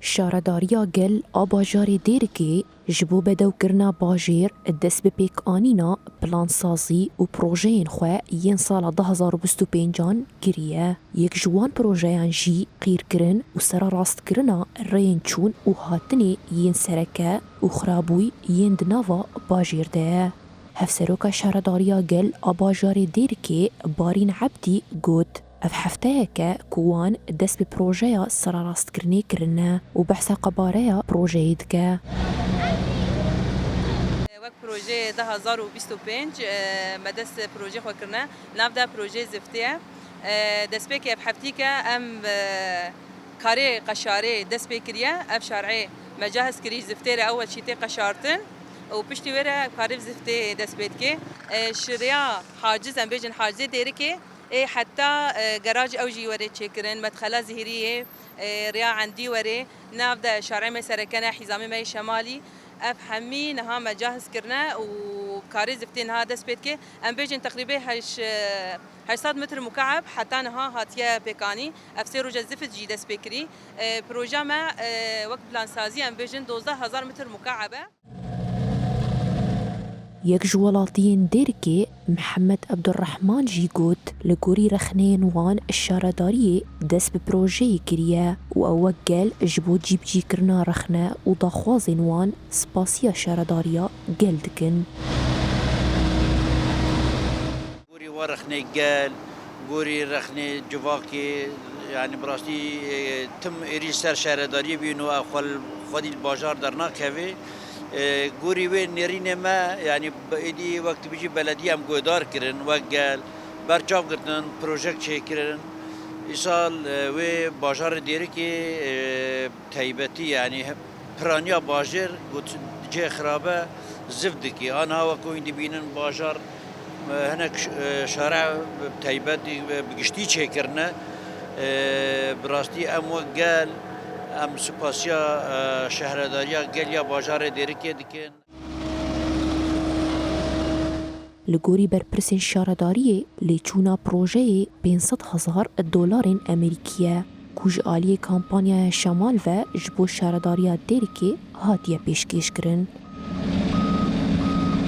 شارداریا گل آباجار دیرکی جبو بدو کرنا باجیر دست به پیک آنینا پلان سازی و پروژه خواه ین سال 2025 گریه یک جوان پروژه جی قیر کرن و سر راست کرنا رین چون و هاتنی ین سرکه و خرابوی ین دناوا باجیر ده هفسروکا شارداریا گل آباجار دیرکی بارین عبدی گود اف حفتايكا كوان دس ببروجيا سراراست كرني كرنا وبحثا قباريا بروجي دكا وقت بروجي 2025 مدس بروجي خو كرنا نافدا بروجي زفتيا دس بيكي بحفتيكا ام كاري قشاري دس بيكريا اف شارعي مجهز كري زفتيرا اول شيتي قشارتن وبشتي ورا كاري زفتي دس بيتكي شريا حاجز ام بيجن حاجزي ديركي حتى جراج أوجي وري تشكرن مدخلة زهرية ريا عندي وري نابدا شارع مسركنا حزامي ماي شمالي أفهمي نها مجهز كرنا وكاري زفتين هذا سبيتكي أم بيجن تقريبا 800 متر مكعب حتى نها هاتيا بيكاني أفسيرو جزفت جيدا سبيكري بروجا ما وقت بلان سازي أم بيجن 12000 متر مكعبة یک جوالاتین دیرکی محمد عبدالرحمن جیگوت لگوری رخنین وان الشارداری دست بپروژه کریه و اوک گل جبو جیب جی کرنا رخنه و داخوازین وان سپاسیا شارداریا گل دکن گوری و رخنه گل گوری رخنه جواکی يعني براستي تم إريسار شارداری بينو أخوال خودی البازار در ناکوی گوری و نرینه ما یعنی ایدی وقت بیچی بلدی هم گودار کردن و گل برچاو کردن پروژه چه کردن ایسال و بازار دیری که تایبتی یعنی پرانیا بازار گوت جه خرابه زفت کی آنها و کوین دی بینن بازار هناك شارع تایبتی بگشتی چه کردن براستی ام و گل ام سپاسیا شهرداریا گلیا بازار دیرکی دکن لگوری برپرسین شارداری لیچونا پروژه 500,000 دلار امریکیه کوج آلی کامپانیا شمال و جبو شارداریا دیرکی هاتیه پیشکش کرن